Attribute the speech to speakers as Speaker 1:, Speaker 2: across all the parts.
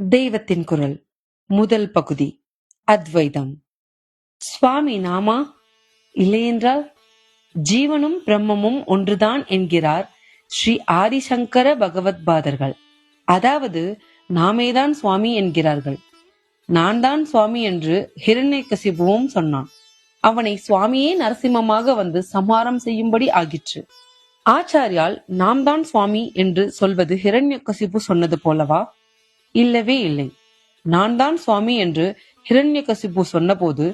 Speaker 1: தெய்வத்தின் குரல் முதல் பகுதி. அத்வைதம். சுவாமி நாமா இல்லையென்றால் ஜீவனும் பிரம்மமும் ஒன்றுதான் என்கிறார் ஸ்ரீ ஆதிசங்கர பகவத்பாதர்கள். அதாவது நாமேதான் சுவாமி என்கிறார்கள். நான் தான் சுவாமி என்று ஹிரண்யகசிபுவும் சொன்னான். அவனை சுவாமியே நரசிம்மமாக வந்து சம்ஹாரம் செய்யும்படி ஆகிற்று. ஆச்சாரியால் நாம் தான் சுவாமி என்று சொல்வது ஹிரண்யகசிபு சொன்னது போலவா? இல்லவே இல்லை. நான் தான் சுவாமி என்று ஹிரண்யகசிபு சொன்னபோது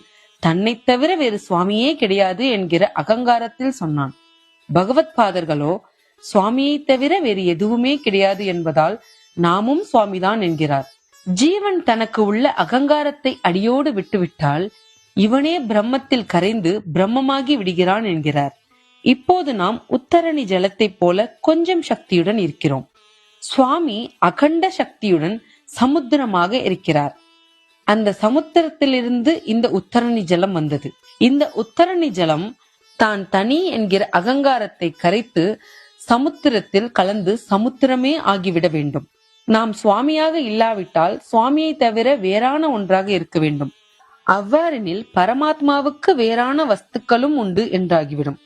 Speaker 1: தன்னை தவிர வேறு சுவாமியே கிடையாது என்கிற அகங்காரத்தில் சொன்னான். பகவத்பாதர்களோ சுவாமியை தவிர வேறு எதுவுமே கிடையாது என்பதால் நாமும் சுவாமிதான் என்கிறார். ஜீவன் தனக்கு உள்ள அகங்காரத்தை அடியோடு விட்டுவிட்டால் இவனே பிரம்மத்தில் கரைந்து பிரம்மமாகி விடுகிறான் என்கிறார். இப்போது நாம் உத்தரணி ஜலத்தை போல கொஞ்சம் சக்தியுடன் இருக்கிறோம். சுவாமி அகண்ட சக்தியுடன் சமுத்திரமாக இருக்கிறார். அந்த சமுத்திரத்திலிருந்து இந்த உத்தரணி ஜலம் வந்தது. இந்த உத்தரணி ஜலம் தான் தனி என்கிற அகங்காரத்தை கரைத்து சமுத்திரத்தில் கலந்து சமுத்திரமே ஆகிவிட வேண்டும். நாம் சுவாமியாக இல்லாவிட்டால் சுவாமியை தவிர வேறான ஒன்றாக இருக்க வேண்டும். அவ்வாறெனில் பரமாத்மாவுக்கு வேறான வஸ்துக்களும் உண்டு என்றாகிவிடும்.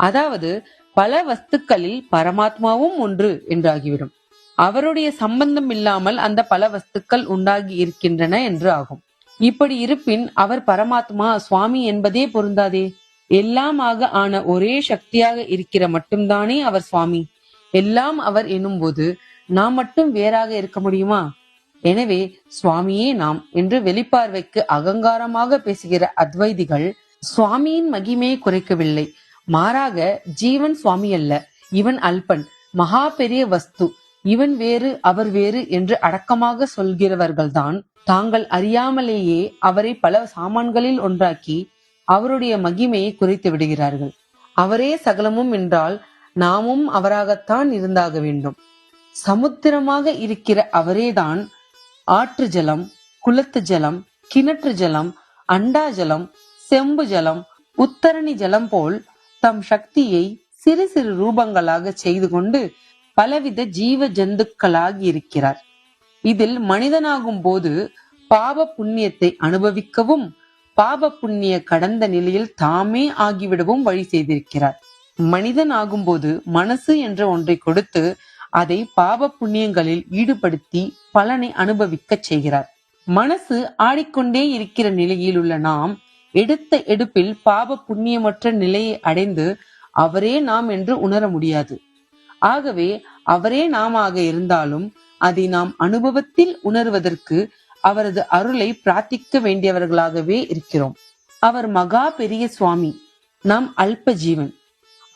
Speaker 1: அதாவது பல வஸ்துக்களில் பரமாத்மாவும் ஒன்று என்றாகிவிடும். அவருடைய சம்பந்தம் இல்லாமல் அந்த பல வஸ்துக்கள் உண்டாகி இருக்கின்றன என்று ஆகும். இப்படி இருப்பின் அவர் பரமாத்மா சுவாமி என்பதே பொருந்தாதே. எல்லாமாக ஆன ஒரே சக்தியாக இருக்கிற மட்டும்தானே அவர் சுவாமி. எல்லாம் அவர் எனும்போது நாம் மட்டும் வேறாக இருக்க முடியுமா? எனவே சுவாமியே நாம் என்று வெளிப்பார்வைக்கு அகங்காரமாக பேசுகிற அத்வைதிகள் சுவாமியின் மகிமையை குறைக்கவில்லை. மாறாக ஜீவன் சுவாமி அல்ல, இவன் அல்பன், மகா பெரிய வஸ்து, இவன் வேறு அவர் வேறு என்று அடக்கமாக சொல்கிறவர்கள்தான் தாங்கள் அறியாமலேயே அவரை பல சாமான்களில் ஒன்றாக்கி அவருடைய மகிமையை குறைத்து விடுகிறார்கள். அவரே சகலமும் என்றால் நாமும் அவராகத்தான் இருந்தாக வேண்டும். சமுத்திரமாக இருக்கிற அவரேதான் ஆற்று ஜலம், குளத்து ஜலம், கிணற்று ஜலம், அண்டா ஜலம், செம்பு ஜலம், உத்தரணி ஜலம் போல் தம் சக்தியை சிறு சிறு ரூபங்களாக செய்து கொண்டு பலவித ஜீவ ஜந்துக்களாகி இருக்கிறார். இதில் மனிதனாகும் போது பாப புண்ணியத்தை அனுபவிக்கவும் பாப புண்ணிய கடந்த நிலையில் தாமே ஆகிவிடவும் வழி செய்திருக்கிறார். மனிதன் ஆகும்போது மனசு என்ற ஒன்றை கொடுத்து அதை பாப புண்ணியங்களில் ஈடுபடுத்தி பலனை அனுபவிக்க செய்கிறார். மனசு ஆடிக்கொண்டே இருக்கிற நிலையில் உள்ள நாம் எடுத்த எடுப்பில் பாப புண்ணியமற்ற நிலையை அடைந்து அவரே நாம் என்று உணர முடியாது. ஆகவே அவரே நாமாக இருந்தாலும் அதை நாம் அனுபவத்தில் உணர்வதற்கு அவரது அருளை பிரார்த்திக்க வேண்டியவர்களாகவே இருக்கிறோம். அவர் மகா பெரிய சுவாமி, நாம் அல்ப ஜீவன்.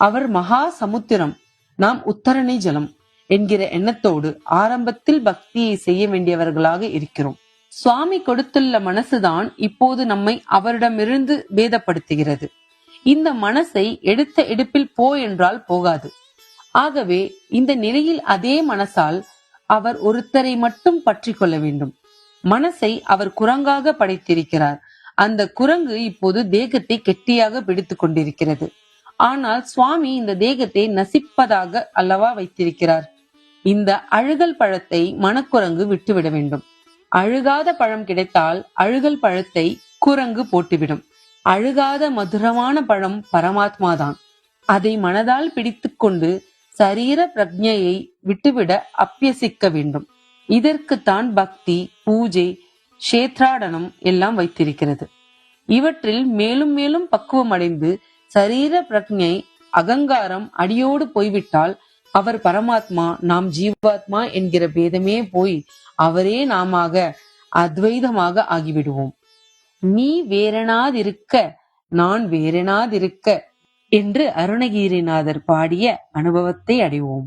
Speaker 1: அவர் மகா சமுத்திரம், நாம் உத்தரணை ஜலம் என்கிற எண்ணத்தோடு ஆரம்பத்தில் பக்தியை செய்ய வேண்டியவர்களாக இருக்கிறோம். சுவாமி கொடுத்துள்ள மனசுதான் இப்போது நம்மை அவரிடமிருந்து பேதப்படுத்துகிறது. இந்த மனசை எடுத்த எடுப்பில் போ என்றால் போகாது. ஆகவே இந்த நிலையில் அதே மனசால் அவர் ஒருத்தரை மட்டும் பற்றி கொள்ள வேண்டும். மனசை அவர் குரங்காக படைத்திருக்கிறார். அந்த குரங்கு இப்போது தேகத்தை கெட்டியாக பிடித்துக் கொண்டிருக்கிறது. ஆனால் சுவாமி இந்த தேகத்தை நசிப்பதாக அல்லவா வைத்திருக்கிறார். இந்த அழுகல் பழத்தை மனக்குரங்கு விட்டுவிட வேண்டும். அழுகாத பழம் கிடைத்தால் அழுகல் பழத்தை குரங்கு போட்டுவிடும். அழுகாத மதுரமான பழம் பரமாத்மாதான். அதை மனதால் பிடித்து கொண்டு சரீர பிரஜையை விட்டுவிட அபியசிக்க வேண்டும். இதற்குத்தான் பக்தி, பூஜை, கஷேத்ராடனம் எல்லாம் வைத்திருக்கிறது. இவற்றில் மேலும் மேலும் பக்குவம் அடைந்து சரீர பிரஜை, அகங்காரம் அடியோடு போய்விட்டால் அவர் பரமாத்மா, நாம் ஜீவாத்மா என்கிற பேதமே போய் அவரே நாமாக அத்வைதமாக ஆகிவிடுவோம். நீ வேறனாதிருக்க நான் வேறனாதிருக்க என்று அருணகிரிநாதர் பாடிய அனுபவத்தை அடைவோம்.